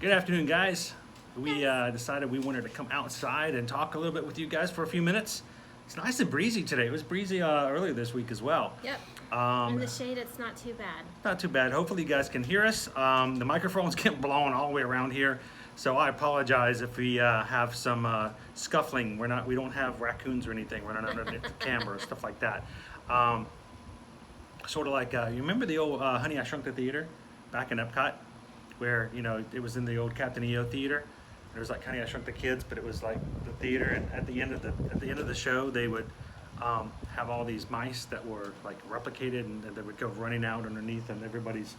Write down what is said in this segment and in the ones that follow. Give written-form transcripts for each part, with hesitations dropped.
Good afternoon, guys. We decided we wanted to come outside and talk a little bit with you guys for a few minutes. It's nice and breezy today. It was breezy earlier this week as well. Yep. In the shade, it's not too bad. Not too bad. Hopefully you guys can hear us. The microphones get blown all the way around here, so I apologize if we have some scuffling. We don't have raccoons or anything running under the camera or stuff like that. Sort of like you remember the old Honey, I Shrunk the Theater back in Epcot, where it was in the old Captain EO theater. There was like Honey, I Shrunk the Kids, but it was like the theater, and at the end of the show, they would have all these mice that were like replicated, and they would go running out underneath, and everybody's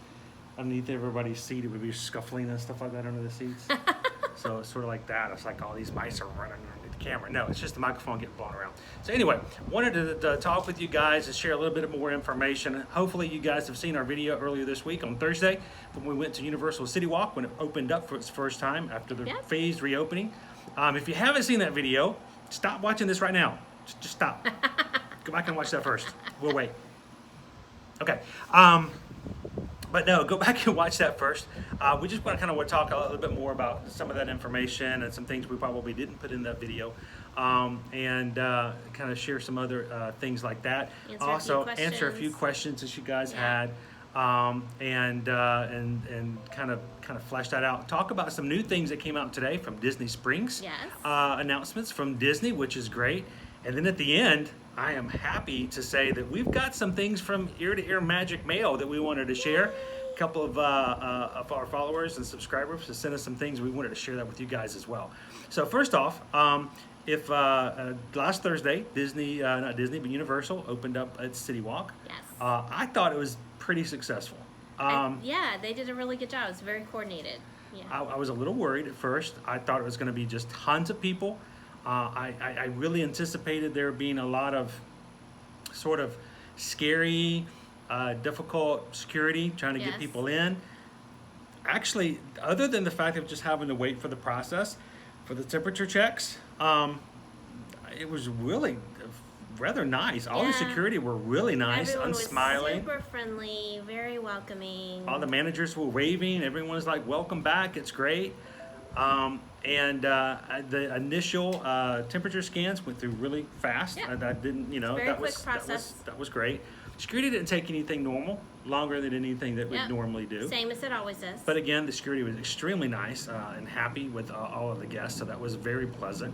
seat. It would be scuffling and stuff like that under the seats. So it's sort of like that. It's like all these mice are running underneath the camera. No, it's just the microphone getting blown around. So anyway, wanted to talk with you guys and share a little bit more information. Hopefully you guys have seen our video earlier this week on Thursday when we went to Universal CityWalk when it opened up for its first time after the phased reopening. If you haven't seen that video, stop watching this right now. Just stop. Go back and watch that first. We'll wait. Okay. But no, go back and watch that first. We just want to talk a little bit more about some of that information and some things we probably didn't put in that video, and kind of share some other things like that. Answer a few questions that you guys had, and kind of flesh that out. Talk about some new things that came out today from Disney Springs. Yes. Announcements from Disney, which is great. And then at the end, I am happy to say that we've got some things from Ear to Ear Magic Mail that we wanted to share. A couple of our followers and subscribers have sent us some things. We wanted to share that with you guys as well. So first off, if last Thursday, not Disney, but Universal opened up its CityWalk. Yes. I thought it was pretty successful. Yeah, they did a really good job. It was very coordinated. Yeah. I was a little worried at first. I thought it was going to be just tons of people. I really anticipated there being a lot of sort of scary, difficult security trying to get people in. Actually, other than the fact of just having to wait for the process, for the temperature checks, it was really rather nice. All the security were really nice, unsmiling. Super friendly, very welcoming. All the managers were waving. Everyone's like, welcome back. It's great. And the initial temperature scans went through really fast. Yeah. That didn't, that was great. Security didn't take anything longer than anything that we normally do. Same as it always is. But again, the security was extremely nice and happy with all of the guests, so that was very pleasant.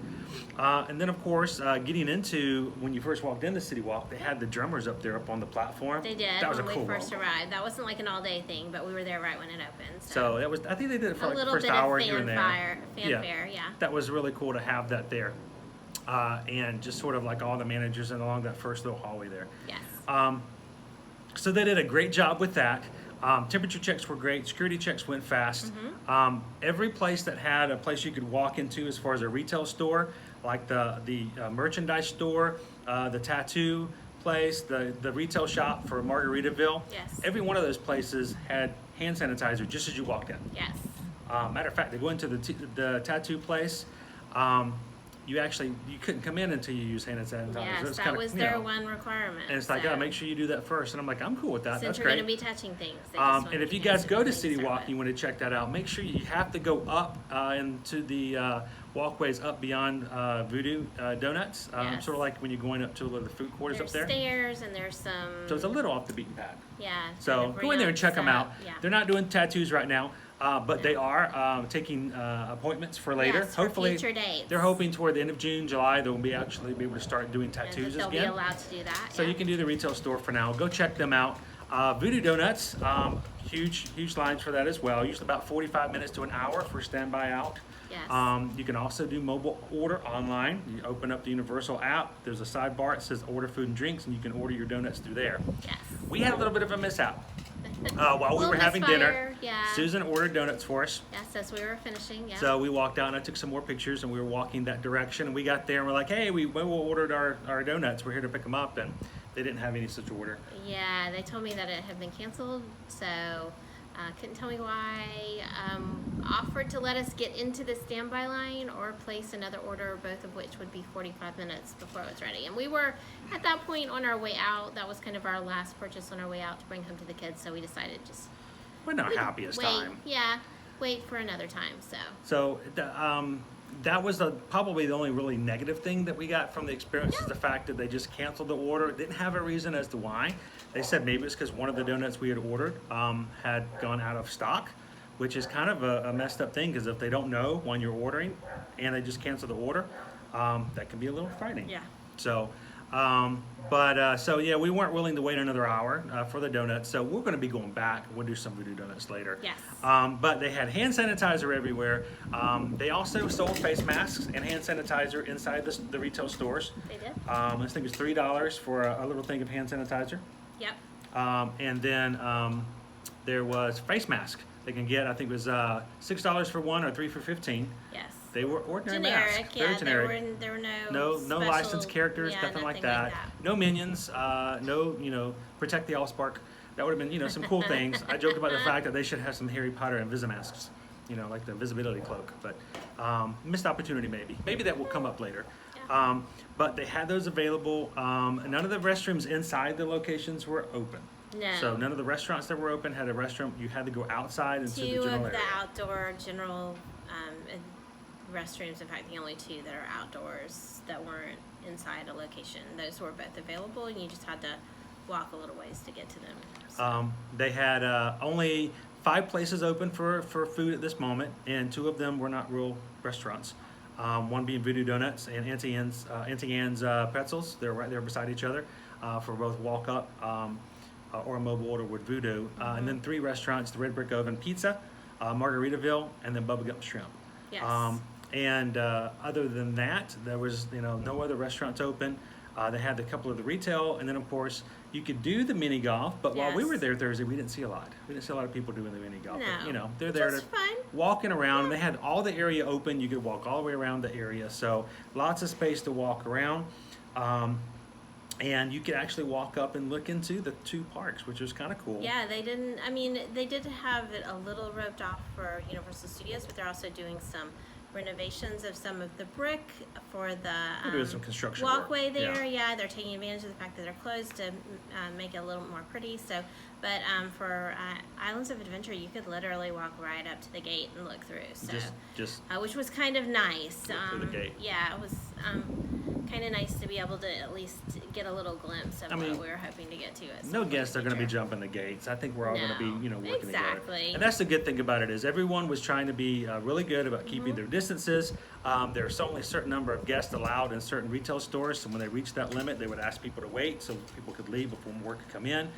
And then, of course, getting into when you first walked into CityWalk, they had the drummers up there up on the platform. They did. That was when a cool we first arrived. That wasn't like an all-day thing, but we were there right when it opened. So that was. I think they did it for like the first hour here and there. Fanfare, yeah. That was really cool to have that there, and just sort of like all the managers and along that first little hallway there. Yes. So they did a great job with that. Temperature checks were great. Security checks went fast. Mm-hmm. Every place that had a place you could walk into as far as a retail store, like the merchandise store, the tattoo place, the retail shop for Margaritaville. Yes. Every one of those places had hand sanitizer just as you walked in. Yes. Matter of fact, they go into the tattoo place. You couldn't come in until you use hand sanitizer. Yes, that was their one requirement. And it's like, make sure you do that first. And I'm like, I'm cool with that. Since That's you're great. going to be touching things. And if you guys go to CityWalk and you want to check that out, make sure you have to go up into the walkways up beyond Voodoo Donuts. Sort of like when you're going up to the food court is up there. There's stairs and there's some... So it's a little off the beaten path. Yeah. So go in there and check them out. Yeah. They're not doing tattoos right now. But they are taking appointments for later. Yes, hopefully, for future dates. They're hoping toward the end of June, July, they'll be able to start doing tattoos they'll again. They'll be allowed to do that. So you can do the retail store for now. Go check them out. Voodoo Donuts, huge lines for that as well. Usually about 45 minutes to an hour for standby out. Yes. You can also do mobile order online. You open up the Universal app. There's a sidebar. It says order food and drinks, and you can order your donuts through there. Yes. We had a little bit of a mishap. While we were having dinner, yeah. Susan ordered donuts for us. Yes, as we were finishing, yeah. So we walked out and I took some more pictures and we were walking that direction. And we got there and we're like, hey, we ordered our donuts. We're here to pick them up. And they didn't have any such order. Yeah, they told me that it had been canceled. So couldn't tell me why. Offered to let us get into the standby line or place another order, both of which would be 45 minutes before it was ready. And we were at that point on our way out. That was kind of our last purchase on our way out to bring home to the kids. So we decided We're not happiest time. Yeah. wait for another time. So So that was probably the only really negative thing that we got from the experience is the fact that they just canceled the order. Didn't have a reason as to why. They said maybe it's because one of the donuts we had ordered had gone out of stock, which is kind of a messed up thing because if they don't know when you're ordering and they just cancel the order, that can be a little frightening. yeah. So, so yeah, we weren't willing to wait another hour for the donuts. So we're going to be going back. We'll do some voodoo donuts later. Yes. But they had hand sanitizer everywhere. They also sold face masks and hand sanitizer inside the retail stores. They did. I think it was $3 for a little thing of hand sanitizer. Yep. And then there was face mask they can get. I think it was $6 for one or 3 for 15. Yes. They were ordinary Generic, masks, yeah. very generic. There were No special, licensed characters, yeah, nothing like that. No minions, no protect the Allspark. That would have been some cool things. I joked about the fact that they should have some Harry Potter Invisimasks, like the invisibility cloak. But missed opportunity maybe. Maybe that will come up later. Yeah. But they had those available. None of the restrooms inside the locations were open. No. So none of the restaurants that were open had a restroom. You had to go outside into the Two general of area. the outdoor general restrooms, in fact, the only two that are outdoors that weren't inside a location. Those were both available, and you just had to walk a little ways to get to them. So. They had only 5 places open for food at this moment, and 2 of them were not real restaurants. One being Voodoo Donuts and Auntie Anne's Pretzels. They're right there beside each other for both walk up or a mobile order with Voodoo. And then 3 restaurants: the Red Brick Oven Pizza, Margaritaville, and then Bubba Gump Shrimp. Yes. And other than that, there was no other restaurants open. They had a couple of the retail, and then of course you could do the mini golf. But while we Yes. were there Thursday, we didn't see a lot. We didn't see a lot of people doing the mini golf. No. But, they're there Just to fine. walking around. And they had all the area open. You could walk all the way around the area, so lots of space to walk around. And you could actually walk up and look into the 2 parks, which was kind of cool. Yeah, they didn't. I mean, they did have it a little roped off for Universal Studios, but they're also doing some renovations of some of the brick for the They're doing some construction work. walkway there. Yeah. Yeah, they're taking advantage of the fact that they're closed to make it a little more pretty. So, but for Islands of Adventure, you could literally walk right up to the gate and look through. So, Just which was kind of nice. Look through the gate. Yeah, it was kind of nice to be able to at least get a little glimpse of what we were hoping to get to. At no some guests are point going to in be the future. jumping the gates. I think we're all going to be, working Exactly. together. And that's the good thing about it is everyone was trying to be really good about keeping their distances. There's only a certain number of guests allowed in certain retail stores. So when they reached that limit, they would ask people to wait so people could leave before more could come in.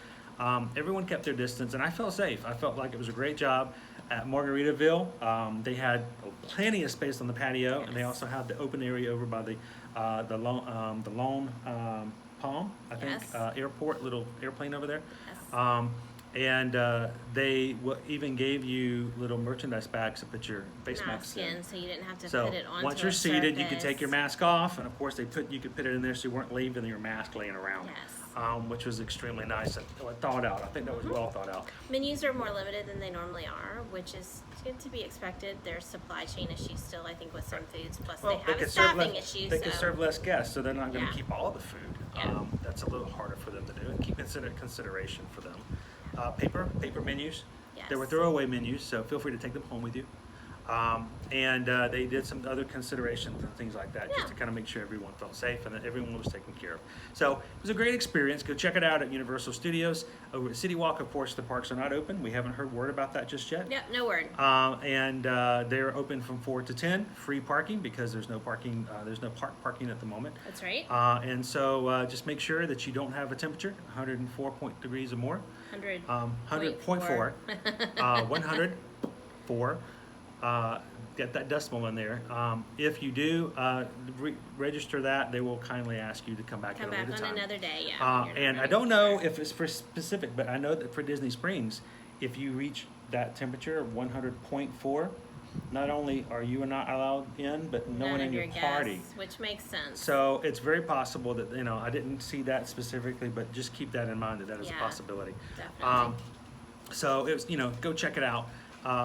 Everyone kept their distance, and I felt safe. I felt like it was a great job at Margaritaville. They had plenty of space on the patio, and they also had the open area over by the Lone Palm, I think, Yes. airport, little airplane over there. Yes. And they even gave you little merchandise bags to put your face masks in. so you didn't have to So put it onto once you're a seated, you could take your surface. mask off, and of course you could put it in there so you weren't leaving your mask laying around. Yes. Which was extremely nice and thought out. I think that was well thought out. Menus are more limited than they normally are, which is good to be expected. There's supply chain issues still, I think, with some foods. Plus, they have a staffing issue. They can so. serve less guests, so they're not going to Yeah. keep all the food. Yeah. That's a little harder for them to do, and keep consideration for them. Paper menus. Yes. There were throwaway menus, so feel free to take them home with you. And they did some other considerations and things like that, just Yeah. to kind of make sure everyone felt safe and that everyone was taken care of. So it was a great experience. Go check it out at Universal Studios. Over at CityWalk, of course, the parks are not open. We haven't heard word about that just yet. Yep, no word. And they're open from 4 to 10, free parking because there's no parking. There's no park parking at the moment. That's right. And so just make sure that you don't have a temperature, 104 degrees or more. 100.4. 104. Get that decimal in there. If you do register that, they will kindly ask you to come back Come at a back later on time. another day, yeah. And I don't know if it's for specific, but I know that for Disney Springs, if you reach that temperature of 100.4, not only are you not allowed in, but no one in your party. Guests, which makes sense. So it's very possible that, I didn't see that specifically, but just keep that in mind that is a Yeah, possibility. Definitely. So it was, go check it out.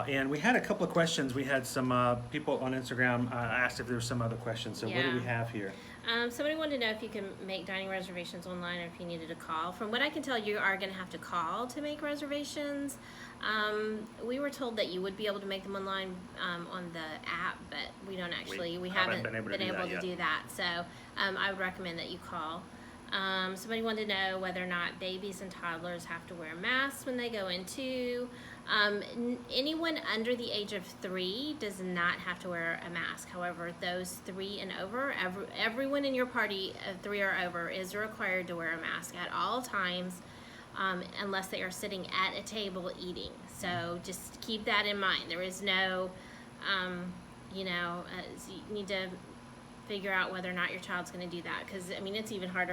And we had a couple of questions. We had some people on Instagram asked if there were some other questions. So what do we Yeah. have here? Somebody wanted to know if you can make dining reservations online or if you needed a call. From what I can tell, you are going to have to call to make reservations. We were told that you would be able to make them online on the app, but we don't actually. We haven't been able to do that. So I would recommend that you call. Somebody wanted to know whether or not babies and toddlers have to wear masks when they go in too. Anyone under the age of 3 does not have to wear a mask. However, those 3 and over, everyone in your party of 3 or over is required to wear a mask at all times, unless they are sitting at a table eating. So just keep that in mind. There is no, you need to figure out whether or not your child's going to do that, because I mean it's even hard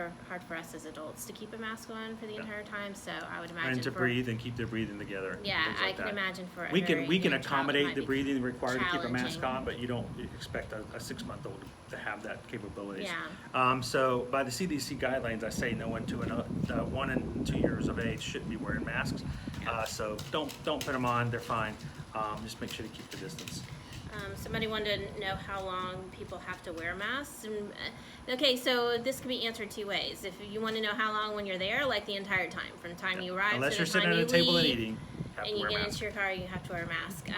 for us as adults to keep a mask on for the entire time. So I would imagine and to breathe and keep their breathing together. Yeah, like I can imagine for we can accommodate the breathing required to keep a mask challenging. on, but you don't expect a 6-month-old to have that capabilities. Yeah. So by the CDC guidelines, I say no one to 1 and 2 years of age shouldn't be wearing masks. Yeah. So don't put them on; they're fine. Just make sure to keep the distance. Somebody wanted to know how long people have to wear masks. And, okay, so this can be answered 2 ways. If you want to know how long when you're there, like the entire time, from the time you arrive Unless to you're the sitting time at a you table and leave, eating, and you get into your car, you have to wear a mask.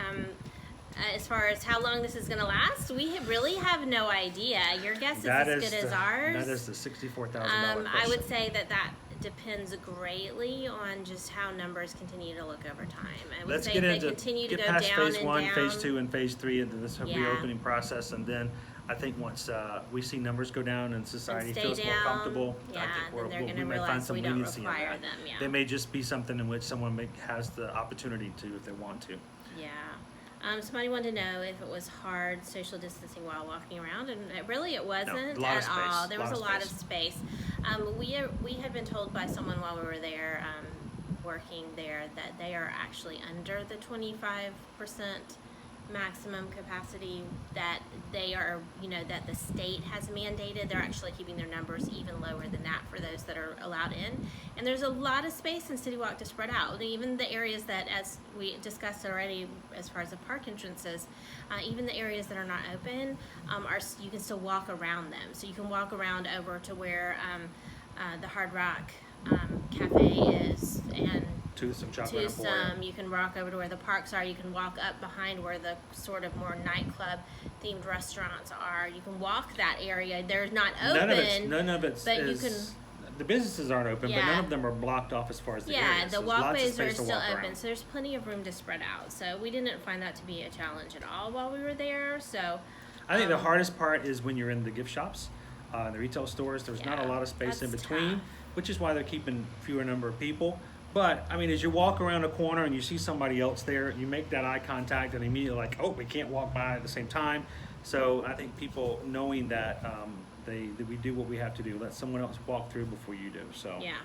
As far as how long this is going to last, we really have no idea. Your guess is as good as ours. That is the $64,000 question. I would say that depends greatly on just how numbers continue to look over time. I would Let's say get if into they continue to get go past down phase and 1, down, phase 2, and phase 3 into this Yeah. reopening process, and then I think once we see numbers go down and society stay feels more down, comfortable, yeah, I think then they're we gonna may find realize some we don't leniency in require that. them, yeah. There may just be something in which someone has the opportunity to if they want to. Yeah. Somebody wanted to know if it was hard social distancing while walking around, and it wasn't a lot of at all. space, There was a lot of space. We had been told by someone while we were there, working there, that they are actually under the 25% maximum capacity that they are, that the state has mandated. They're actually keeping their numbers even lower than that for those that are allowed in. And there's a lot of space in CityWalk to spread out. Even the areas that, as we discussed already, as far as the park entrances, even the areas that are not open, you can still walk around them. So you can walk around over to where the Hard Rock Cafe is, and To some chocolate emporium. you can walk over to where the parks are. You can walk up behind where the sort of more nightclub themed restaurants are. You can walk that area. They're not open. None of it's but you can. The businesses aren't open, but Yeah. none of them are blocked off as far as the Yeah, areas. the So there's lots of walkways space are to still walk open, around. so there's plenty of room to spread out. So we didn't find that to be a challenge at all while we were there. So I think the hardest part is when you're in the gift shops, the retail stores. There's not a Yeah, lot of space in that's between, tough. which is why they're keeping fewer number of people. But I mean, as you walk around a corner and you see somebody else there, you make that eye contact and immediately like, oh, we can't walk by at the same time. So I think people knowing that that we do what we have to do. Let someone else walk through before you do. So yeah.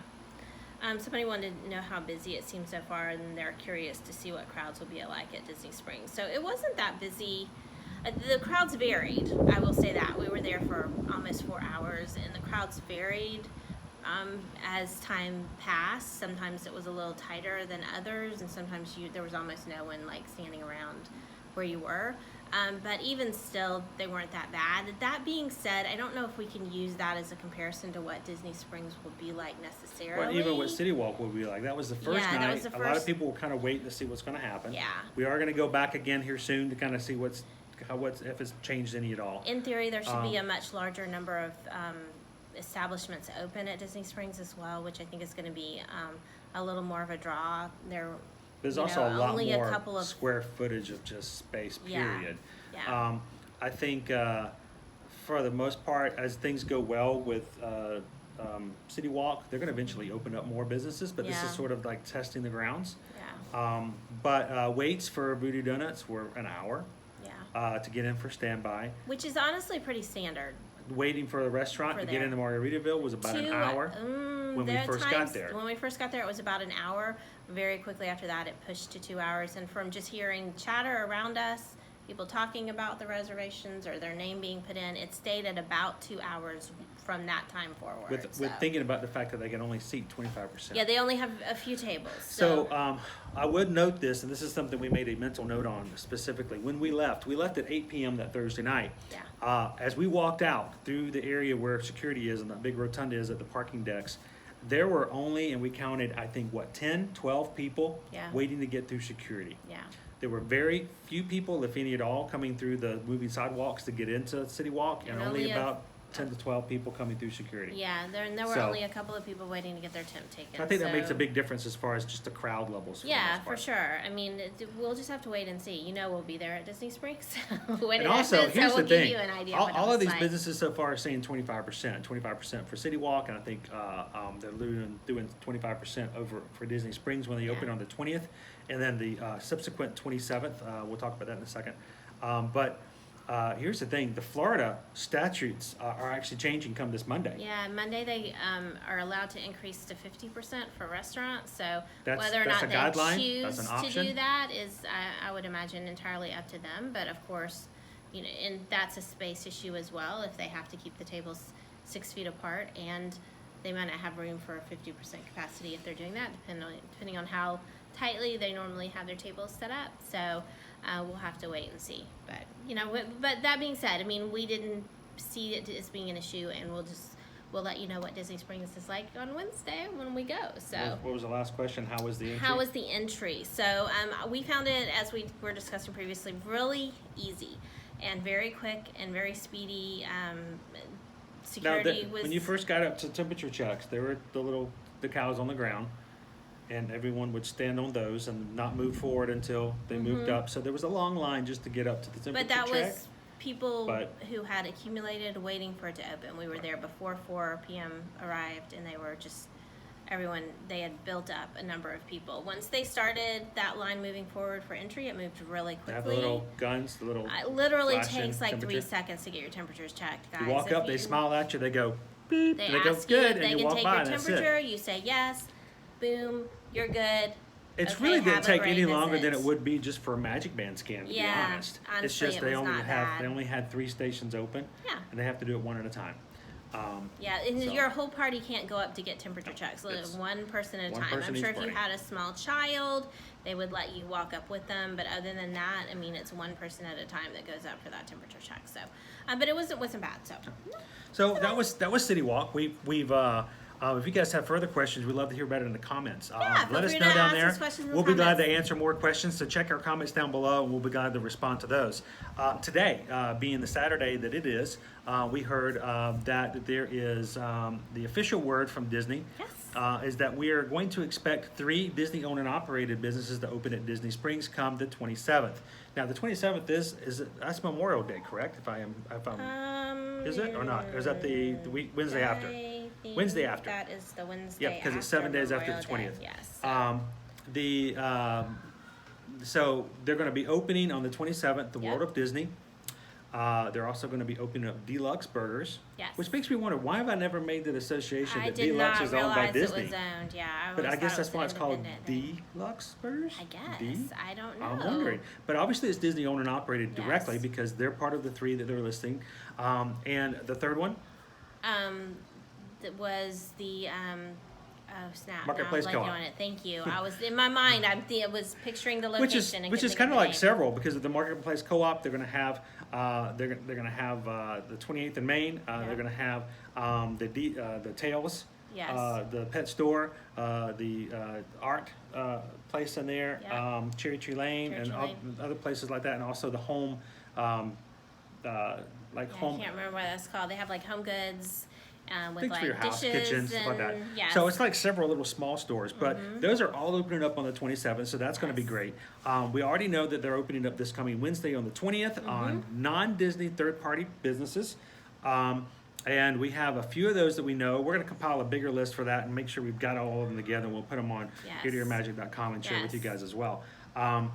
Somebody wanted to know how busy it seems so far, and they're curious to see what crowds will be like at Disney Springs. So it wasn't that busy. The crowds varied. I will say that. We were there for almost 4 hours, and the crowds varied as time passed. Sometimes it was a little tighter than others, and sometimes there was almost no one like standing around where you were. But even still, they weren't that bad. That being said, I don't know if we can use that as a comparison to what Disney Springs will be like necessarily. Well, even what CityWalk will be like. That was the first Yeah, that night. was the A lot of first- people were kind of waiting to see what's going to happen. Yeah. We are going to go back again here soon to kind of see what's if it's changed any at all. In theory, there should be a much larger number of establishments open at Disney Springs as well, which I think is going to be a little more of a draw. There's you also know, a lot only a more couple of- square footage of just space, Yeah, period. yeah. I think for the most part, as things go well with CityWalk, they're going to eventually open up more businesses, but this Yeah. is sort of like testing the grounds. Yeah. But waits for Voodoo Donuts were an hour Yeah. to get in for standby. Which is honestly pretty standard. Waiting for the restaurant For to get there. into Margaritaville was about an hour when we there are first got times- there. When we first got there, it was about an hour. Very quickly after that, it pushed to 2 hours. And from just hearing chatter around us, people talking about the reservations or their name being put in, it stayed at about 2 hours from that time forward. With so. thinking about the fact that they can only seat 25%. Yeah, they only have a few tables. So I would note this, and this is something we made a mental note on specifically. When we left at 8 p.m. that Thursday night. Yeah. As we walked out through the area where security is and the big rotunda is at the parking decks, there were only, and we counted, I think, 10, 12 people Yeah. waiting to get through security. Yeah. There were very few people, if any at all, coming through the moving sidewalks to get into CityWalk, and And only only about 10 to 12 people coming through security. Yeah, there were So- only a couple of people waiting to get their temp taken. I think that makes a so- big difference as far as just the crowd levels. For the Yeah, most for part. sure. I mean, we'll just have to wait and see. You know, we'll be there at Disney Springs when And it also, happens, here's so the we'll give thing: you an idea. all, what it all of looks these like. businesses so far are saying 25%, 25% for CityWalk, and I think they're doing 25% over for Disney Springs when they open Yeah. on the 20th, and then the subsequent 27th. We'll talk about that in a second. But here's the thing: the Florida statutes are actually changing come this Monday. Yeah, Monday they are allowed to increase to 50% for restaurants. So That's- whether or that's not a guideline, they that's choose an to option. do that is, I would imagine, entirely up to them. But of course, you know, and that's a space issue as well. If they have to keep the tables 6 feet apart, and they might not have room for 50% capacity if they're doing that, depending on how tightly they normally have their tables set up. So we'll have to wait and see. But you know, but that being said, I mean, we didn't see it as being an issue, and we'll let you know what Disney Springs is like on Wednesday when we go. So. What was the last question? How was the entry? How was the entry? So we found it, as we were discussing previously, really easy and very quick and very speedy. Now, Security was. when you first got up to temperature checks, there were the cows on the ground, and everyone would stand on those and not move forward until they moved up. So there was a long line just to get up to the temperature But that check. was people But- who had accumulated waiting for it to open. We were there before 4 p.m. arrived, and they were just they had built up a number of people. Once they started that line moving forward for entry, it moved really They have quickly. the little guns, the little. It literally flashing takes like 3 temperature. seconds to get your temperatures checked, guys. You walk If up, they you- smile at you, they go beep, They and they go ask you good, if and they you can walk take by, your and that's temperature. it. You say yes, boom, you're good. It's Okay, really have didn't a take great any longer than visit. it would be just for a Magic Band scan. To be Yeah, honest, it's honestly, just it they was only not have bad. they only had 3 stations open, Yeah. and they have to do it one at a time. Yeah, and So- your whole party can't go up to get temperature checks. It's One person at a one time. person I'm each sure if you party. had a small child, they would let you walk up with them. But other than that, I mean, it's one person at a time that goes up for that temperature check. So, but it wasn't bad. So, So that was CityWalk. We've if you guys have further questions, we'd love to hear about it in the comments. Yeah, feel let us free know to down ask there. us questions in the We'll be glad to comments. answer more questions. So check our comments down below, and we'll be glad to respond to those. Today, being the Saturday that it is, we heard that there is the official word from Disney. Yes. Is that we are going to expect 3 Disney-owned and operated businesses to open at Disney Springs come the 27th. Now, the 27th that's Memorial Day, correct? If I'm is it or not? Or is that the week Wednesday after? I think Wednesday after. That is the Wednesday. Yep, because it's 7 days after the Memorial 20th. Day, Yes. So they're going to be opening on the 27th, the World Yep. of Disney. They're also going to be opening up Deluxe Burgers, Yes. which makes me wonder, why have I never made the association I that did Deluxe not is owned by realize it Disney? was owned. Yeah, But I always guess thought that's it why was it's called independent thing. Deluxe Burgers? I guess. D? I don't know. I'm wondering. But obviously it's Disney owned and operated directly Yes. because they're part of the 3 that they're listing. And the third one? That was the oh snap! Marketplace now I'm blanking Co-op. on it. Thank you. I was in my mind. I was picturing the location. and Which couldn't is think kind of the like name. several, because of the Marketplace Co-op, they're going to have the 28th and Main. They're Yeah. going to have the Tails, Yes. the pet store, the art place in there, Yeah. Cherry Tree Lane, Cherry and Tree Lane. other places like that, and also the home, Yeah, I home. can't remember what that's called. They have like home goods with Things like for your house, dishes kitchen, stuff like that. and- Yes. So it's like several little small stores, but those are all opening up on the 27th, so that's going to be Yes. great. We already know that they're opening up this coming Wednesday on the 20th on non-Disney third-party businesses. And we have a few of those that we know. We're going to compile a bigger list for that and make sure we've got all of them together. And we'll put them on Yes. eartoyourmagic.com and share with you Yes. guys as well. And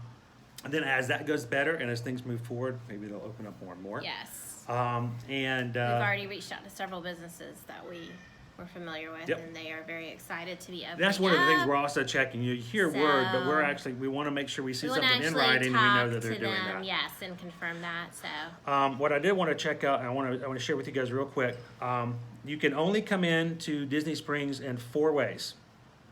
then as that goes better and as things move forward, maybe they'll open up more and more. Yes. And We've already reached out to several businesses that we were familiar with, Yep. and they are very excited to be opening that's one of the things up. we're also checking. You hear word, but So- we want to make sure we see We want to something in actually writing and we know talk that they're to doing them, that. yes, and confirm that. So What I did want to check out, and I want to share with you guys real quick. You can only come in to Disney Springs in 4 ways,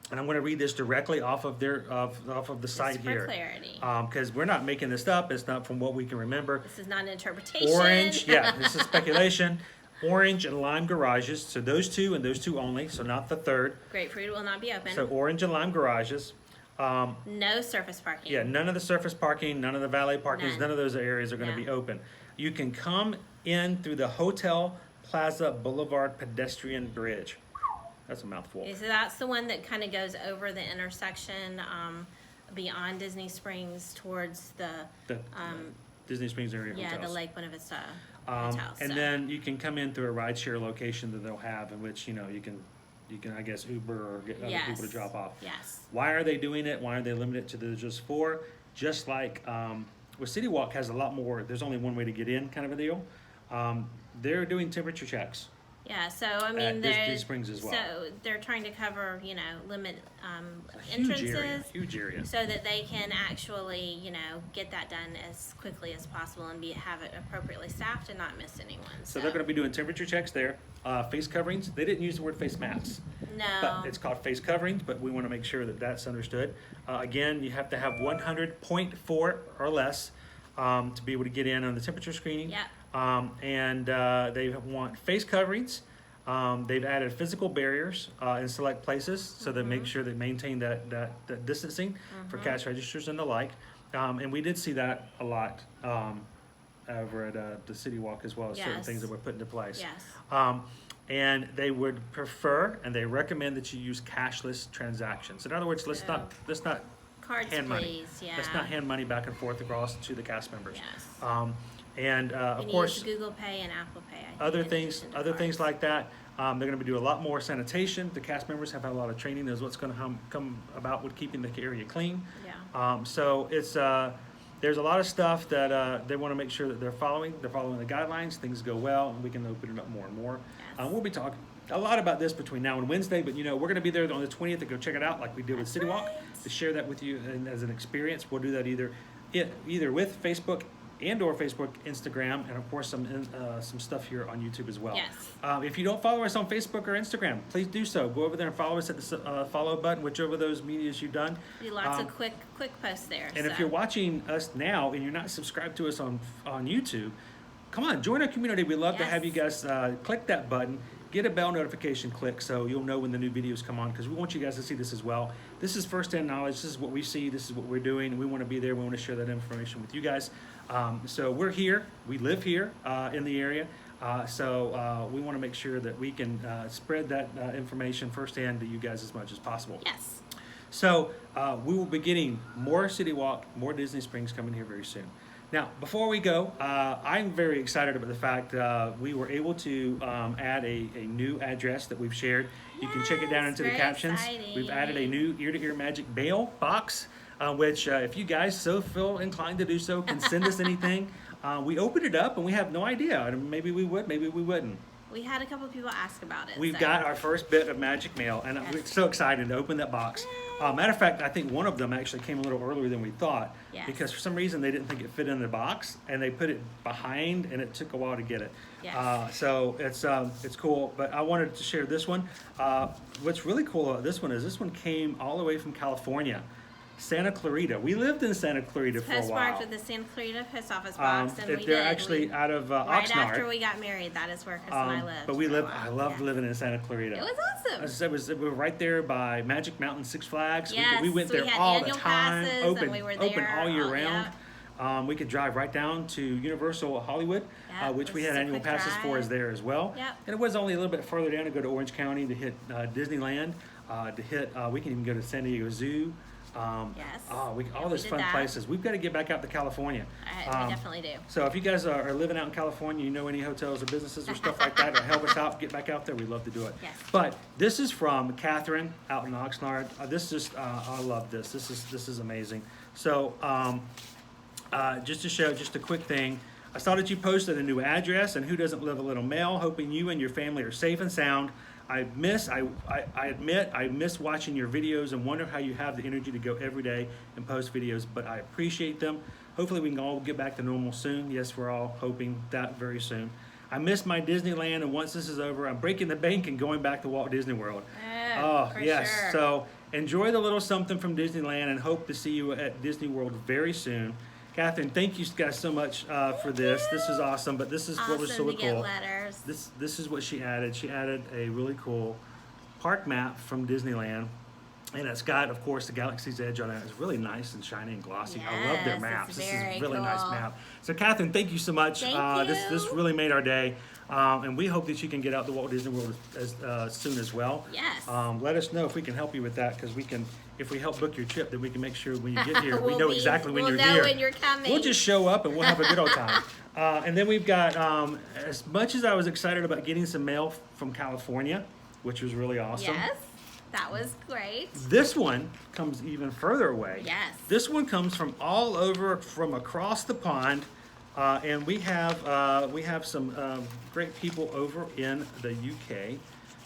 and I'm going to read this directly off of the site just for here, clarity, because we're not making this up. It's not from what we can remember. this is not an interpretation. Orange, yeah, this is speculation. orange and lime garages. So those two and those two only. So not the third. Grapefruit will not be open. So orange and lime garages. No surface parking. Yeah, none of the surface parking, none of the valet parkings, none of those areas are going to No. be open. You can come in through the Hotel Plaza Boulevard pedestrian bridge. That's a mouthful. Okay, so that's the one that kind of goes over the intersection beyond Disney Springs towards the Disney Springs area hotels. the Lake Buena Vista hotels. And so. then you can come in through a rideshare location that they'll have, in which you can I guess Uber or get other people to drop off. Yes. Why are they doing it? Why are they limited to the just four? Just like well, CityWalk has a lot more. There's only one way to get in, kind of a deal. They're doing temperature checks. Yeah, so I mean, At Disney Springs as well. So they're trying to cover, limit Huge entrances, area, huge area. so that they can actually, get that done as quickly as possible and have it appropriately staffed and not miss anyone. So they're going to be doing temperature checks there. Face coverings. They didn't use the word face masks. No. But it's called face coverings, but we want to make sure that that's understood. Again, you have to have 100.4 or less to be able to get in on the temperature screening. Yeah. And they want face coverings. They've added physical barriers in select places so they make sure they maintain that distancing for cash registers and the like. And we did see that a lot over at the CityWalk as well as certain things that were put into place. Yes. And they would prefer and they recommend that you use cashless transactions. In other words, let's not Cards, hand money. please. Yeah. Let's not hand money back and forth across to the cast members. Yes. And of And course, use Google Pay and Apple Pay. I think, other in things addition to cards. like that. They're going to be doing a lot more sanitation. The cast members have had a lot of training. There's what's going to come about with keeping the area clean. Yeah. So it's there's a lot of stuff that they want to make sure that they're following. They're following the guidelines. Things go well, and we can open it up more and more. Yes. We'll be talking a lot about this between now and Wednesday, but we're going to be there on the 20th to go check it out, like we did with CityWalk, to share that with you and as an experience. We'll do that either with Facebook and/or Facebook, Instagram, and of course some stuff here on YouTube as well. Yes. If you don't follow us on Facebook or Instagram, please do so. Go over there and follow us at the follow button, whichever of those medias you've done. Do lots of quick posts there. And if you're watching us now and you're not subscribed to us on YouTube, come on, join our community. We'd love to have you guys click that button. Get a bell notification click so you'll know when the new videos come on, because we want you guys to see this as well. This is first-hand knowledge. This is what we see. This is what we're doing. And we want to be there. We want to share that information with you guys. So we're here. We live here in the area. So we want to make sure that we can spread that information firsthand to you guys as much as possible. Yes. So we will be getting more CityWalk, more Disney Springs coming here very soon. Now, before we go, I'm very excited about the fact we were able to add a new address that we've shared. You can check it down into the captions. Exciting. We've added a new ear-to-ear magic mail box, which if you guys so feel inclined to do so, can send us anything. We opened it up and we have no idea. Maybe we would, maybe we wouldn't. We had a couple of people ask about it. We've got our first bit of magic mail, and we're so excited to open that box. Matter of fact, I think one of them actually came a little earlier than we thought, because for some reason they didn't think it fit in the box, and they put it behind, and it took a while to get it. Yes. So it's cool, but I wanted to share this one. What's really cool about this one is this one came all the way from California. Santa Clarita. We lived in Santa Clarita for a while. Postmarked with the Santa Clarita post office box, and they're actually out of right Oxnard. after we got married. That is where Chris and I lived. But I loved living in Santa Clarita. It was awesome. It was right there by Magic Mountain, Six Flags. Yes, we went there we had all the annual time. passes, Open, and we were open there all year all- round. We could drive right down to Universal Hollywood, Yep, which we it was had a annual quick passes for drive. us there as well. Yep. And it was only a little bit further down to go to Orange County to hit Disneyland, to hit. We can even go to San Diego Zoo. Yes. All we those did fun that. places. We've got to get back out to California. We definitely do. So if you guys are living out in California, you know any hotels or businesses or stuff like that, or help us out, get back out there, we'd love to do it. Yes. But this is from Catherine out in Oxnard. This just, I love this. This is amazing. So just to show, just a quick thing. I saw that you posted a new address, and who doesn't live a little mail? Hoping you and your family are safe and sound. I admit I miss watching your videos and wonder how you have the energy to go every day and post videos, but I appreciate them. Hopefully we can all get back to normal soon. Yes, we're all hoping that very soon. I miss my Disneyland, and once this is over, I'm breaking the bank and going back to Walt Disney World. For yes. sure. So enjoy the little something from Disneyland, and hope to see you at Disney World very soon. Catherine, thank you guys so much for this. This is awesome, but this is what was so Awesome to get cool. letters. This is what she added. She added a really cool park map from Disneyland. And it's got, of course, the Galaxy's Edge on it. It's really nice and shiny and glossy. I love their Yes, maps. it's This is very a really nice cool. map. So, Catherine, thank you so much. Thank This you. really made our day. And we hope that you can get out to Walt Disney World as soon as well. Yes. Let us know if we can help you with that, because we can, if we help book your trip, then we can make sure when you get here, we know exactly when you're We'll know here. when you're coming. We'll just show up and we'll have a good old time. And then we've got, as much as I was excited about getting some mail from California, which was really awesome. Yes, that was great. This one comes even further away. Yes. This one comes from all over, from across the pond, and we have some great people over in the UK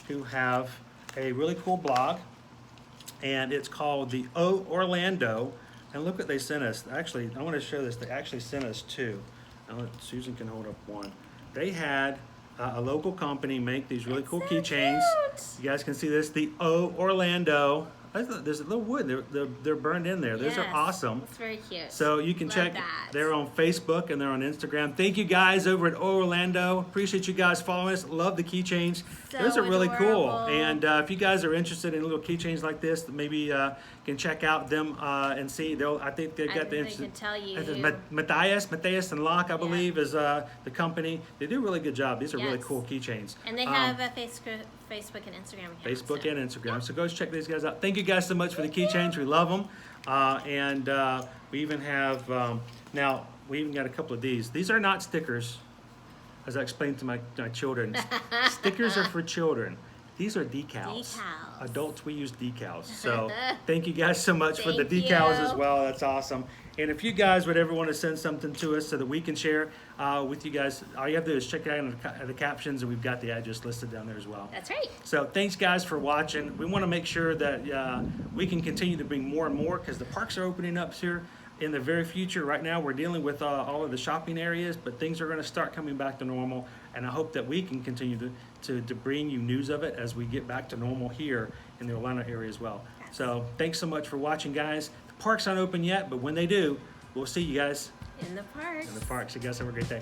who have a really cool blog, and it's called the Orlando. And look what they sent us. Actually, I want to show this. They actually sent us two. Susan can hold up one. They had a local company make these really cool so keychains. cute. You guys can see this, the Orlando. There's a little wood. They're burned in there. Those are Yes, awesome. It's very cute. So you can Love check. that. They're on Facebook and they're on Instagram. Thank you guys over at Orlando. Appreciate you guys following us. Love the keychains. So Those are really cool. adorable. And if you guys are interested in little keychains like this, maybe can check out them and see. I think they've got They can tell you. Matthias and Locke, I Yeah. believe, is the company. They do a really good job. These are really Yes. cool keychains. And they have a Facebook and Instagram account. Facebook so. and Instagram. So go check these guys out. Thank you guys so much for the keychains. We love them. And we even have, now, we even got a couple of these. These are not stickers, as I explained to my children. Stickers are for children. These are decals. Decals. Adults, we use decals. So thank you guys so much for the Thank decals you. as well. That's awesome. And if you guys would ever want to send something to us so that we can share with you guys, all you have to do is check out the captions, and we've got the address listed down there as well. That's right. So thanks guys for watching. We want to make sure that we can continue to bring more and more, because the parks are opening up here in the very future. Right now we're dealing with all of the shopping areas, but things are going to start coming back to normal, and I hope that we can continue to bring you news of it as we get back to normal here in the Orlando area as well. Yes. So thanks so much for watching, guys. The parks aren't open yet, but when they do, we'll see you guys In the parks. in the parks. You guys have a great day.